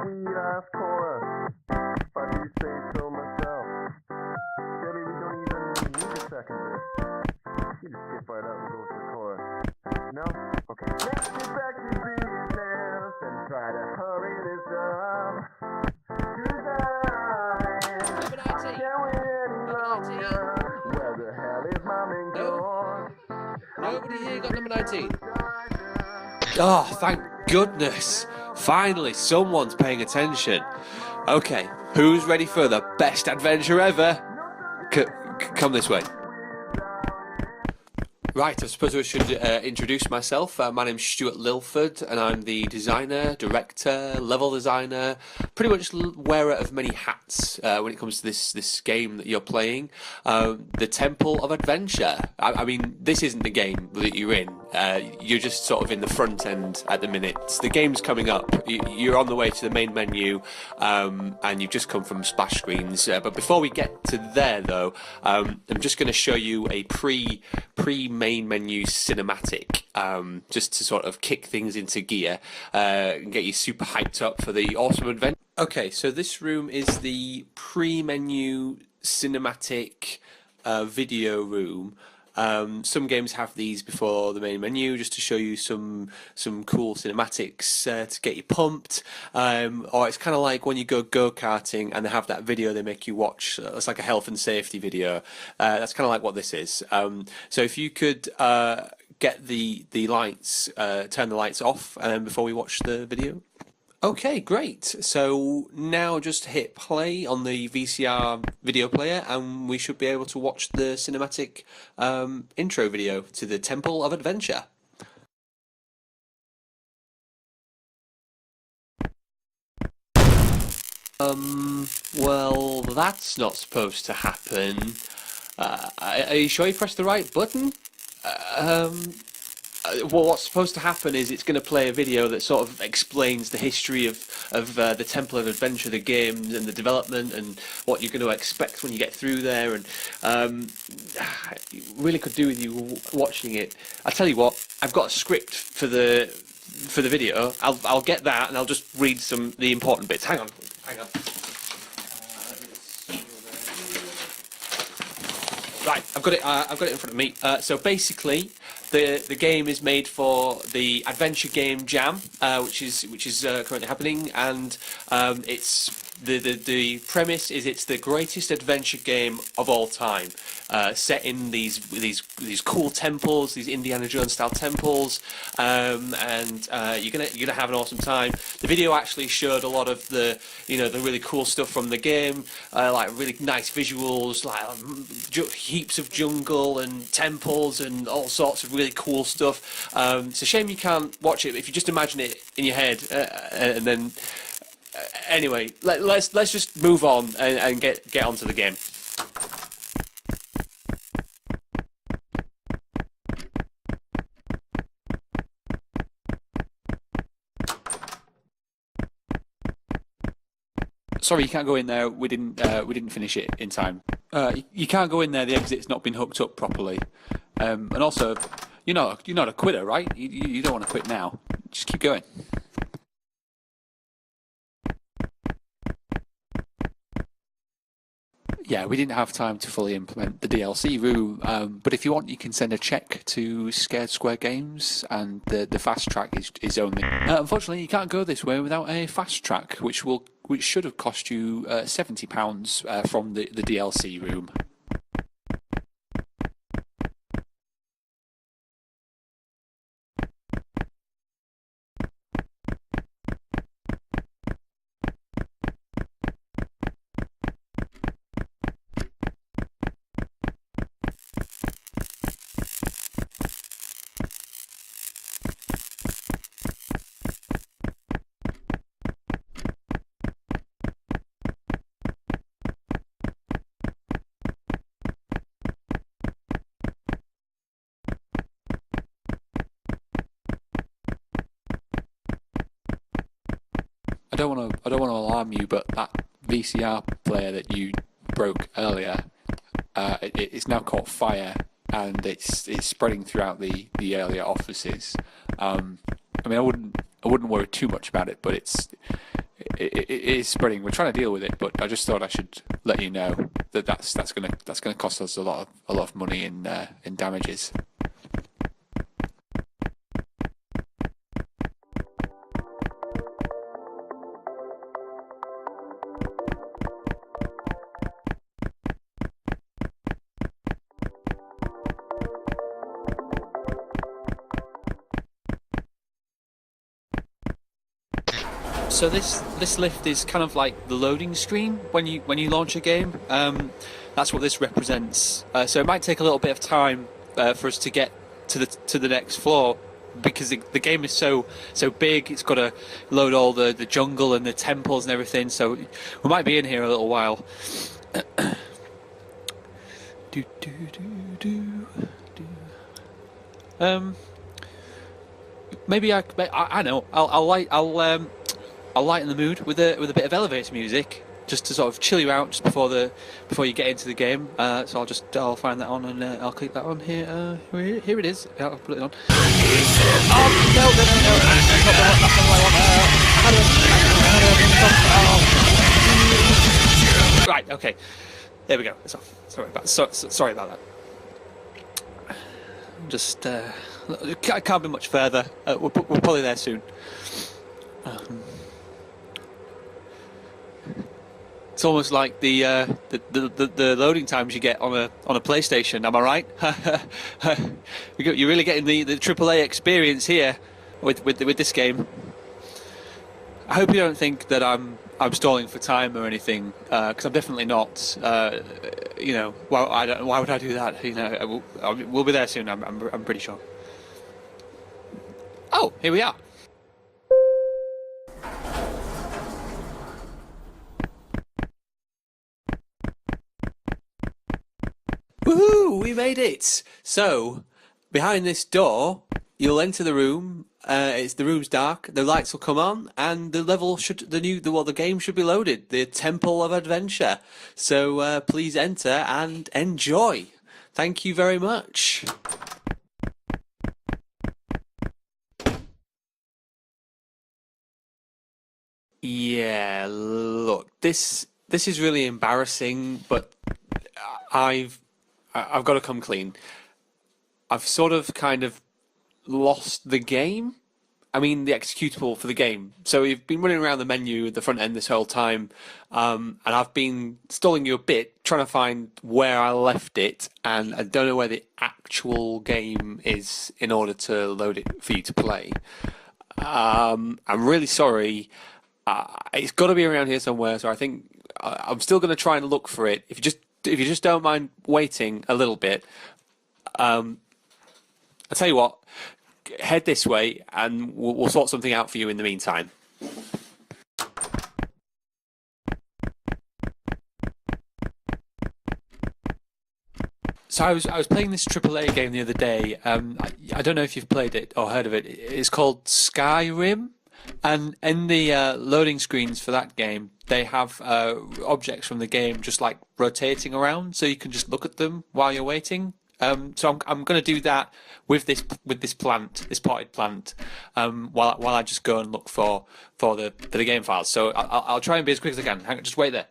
sweet-ass chorus. If I do say so myself. Maybe we don't even need a second verse. You just skip right out and go to the chorus. No? Okay. Let's get back to business and try to hurry this up. 'Cause I can't wait any longer. Where the hell is my main course? Nobody here got number 19. Oh, thank goodness. Finally, someone's paying attention. Okay, who's ready for the best adventure ever? Come this way. Right, I suppose I should introduce myself. My name's Stuart Lilford, and I'm the designer, director, level designer, pretty much wearer of many hats when it comes to this game that you're playing, the Temple of Adventure. I mean, this isn't the game that you're in. You're just sort of in the front end at the minute. The game's coming up. You're on the way to the main menu, and you've just come from splash screens. But before we get to there, though, I'm just going to show you a pre-main menu cinematic, just to sort of kick things into gear and get you super hyped up for the awesome adventure. Okay, so this room is the pre-menu cinematic video room. Some games have these before the main menu just to show you some cool cinematics to get you pumped, or it's kind of like when you go karting and they have that video they make you watch. It's like a health and safety video. That's kind of like what this is. So if you could get the lights, turn the lights off, and then before we watch the video. Okay, great. So now just hit play on the VCR video player and we should be able to watch the cinematic intro video to the Temple of Adventure. Well, that's not supposed to happen. Are you sure you pressed the right button? Well, what's supposed to happen is it's going to play a video that sort of explains the history of the Temple of Adventure, the games and the development, and what you're going to expect when you get through there. And it really could do with you watching it. I'll tell you what, I've got a script for the video. I'll get that and I'll just read the important bits. Hang on. Right, I've got it in front of me. So basically, the game is made for the Adventure Game Jam, which is currently happening, and it's the premise is it's the greatest adventure game of all time, set in these cool temples, these Indiana Jones style temples, and you're gonna have an awesome time. The video actually showed a lot of the really cool stuff from the game, like really nice visuals, like heaps of jungle and temples and all sorts of really cool stuff. It's a shame you can't watch it if you just imagine it in your head, and then. Anyway, let's just move on and get onto the game. Sorry, you can't go in there. We didn't finish it in time. You can't go in there. The exit's not been hooked up properly. And also, you're not a quitter, right? You don't want to quit now. Just keep going. Yeah, we didn't have time to fully implement the DLC room, but if you want, you can send a check to Scared Square Games, and the fast track is only. Unfortunately, you can't go this way without a fast track, which should have cost you £70 from the DLC room. I don't want to alarm you, but that VCR player that you broke earlier, it's now caught fire, and it's spreading throughout the earlier offices. I mean, I wouldn't worry too much about it, but it is spreading. We're trying to deal with it, but I just thought I should let you know that that's gonna cost us a lot of money in damages. So this lift is kind of like the loading screen when you launch a game. That's what this represents. So it might take a little bit of time for us to get to the next floor, because the game is so big. It's got to load all the jungle and the temples and everything. So we might be in here a little while. Maybe I know. I'll lighten the mood with a bit of elevator music, just to sort of chill you out just before you get into the game. So I'll find that on and I'll click that on here. Here it is. I'll put it on. Oh no! That's not what I want. Right. Okay. There we go. It's off. Sorry about that. Just can't be much further. We're probably there soon. It's almost like the loading times you get on a PlayStation. Am I right? You're really getting the AAA experience here with this game. I hope you don't think that I'm stalling for time or anything, because I'm definitely not. Why would I do that? We'll be there soon. I'm pretty sure. Oh, here we are. Woohoo! We made it! So, behind this door, you'll enter the room. The room's dark. The lights will come on, and the game should be loaded. The Temple of Adventure. So please enter and enjoy. Thank you very much. Yeah, look, this is really embarrassing, but I've got to come clean. I've sort of kind of lost the game. I mean, the executable for the game. So we've been running around the menu at the front end this whole time, and I've been stalling you a bit, trying to find where I left it, and I don't know where the actual game is in order to load it for you to play. I'm really sorry. It's got to be around here somewhere, so I think I'm still going to try and look for it. If you just don't mind waiting a little bit, I'll tell you what, head this way and we'll sort something out for you in the meantime. So I was playing this AAA game the other day. I don't know if you've played it or heard of it. It's called Skyrim. And in the loading screens for that game, they have objects from the game just like rotating around, so you can just look at them while you're waiting. So I'm going to do that with this potted plant, while I just go and look for the game files. So I'll try and be as quick as I can. Hang on, just wait there.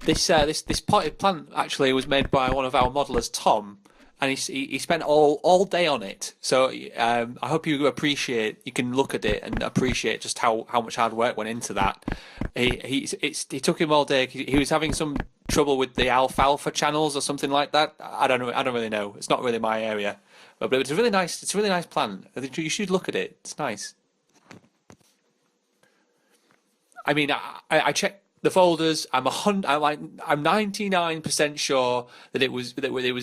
This potted plant actually was made by one of our modelers, Tom. And he spent all day on it. So I hope you can look at it and appreciate just how much hard work went into that. It took him all day. He was having some trouble with the alfalfa channels or something like that. I don't really know. It's not really my area, but it's a really nice plant. I think you should look at it. It's nice. I mean, I checked the folders. I'm 99% sure that it was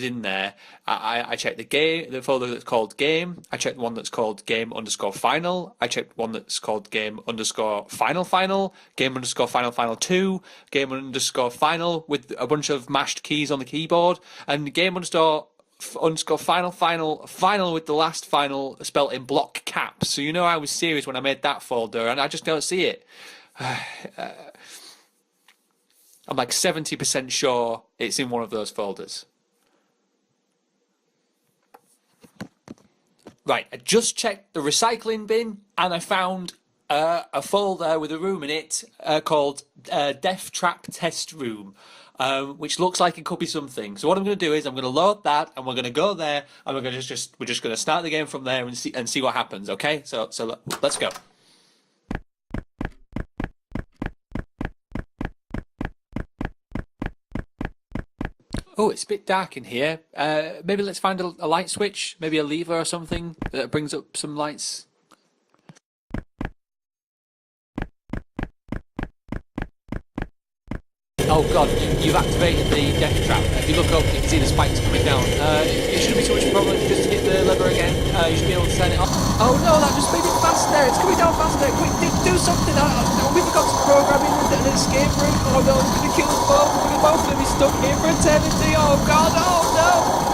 in there. I checked the folder that's called game. I checked one that's called game_final. I checked one that's called game_final, game_final 2, game_final with a bunch of mashed keys on the keyboard, and game_final with the last final spelt in block caps. So I was serious when I made that folder, and I just don't see it. I'm like 70% sure it's in one of those folders. Right, I just checked the recycling bin and I found A folder with a room in it called Death Trap Test Room, which looks like it could be something. So what I'm going to do is I'm going to load that, and we're going to go there, and we're going to we're just going to start the game from there and see what happens. Okay? So let's go. Oh, it's a bit dark in here. Maybe let's find a light switch, maybe a lever or something that brings up some lights. Oh god, you've activated the death trap. If you look up, you can see the spikes coming down. It shouldn't be so much problem. Just hit the lever again. You should be able to turn it off. Oh no, that just made it faster. It's coming down faster. Quick, do something. We forgot to program in an escape room. Oh no, it's going to kill us both. We're both going to be stuck here for eternity. Oh god, oh no.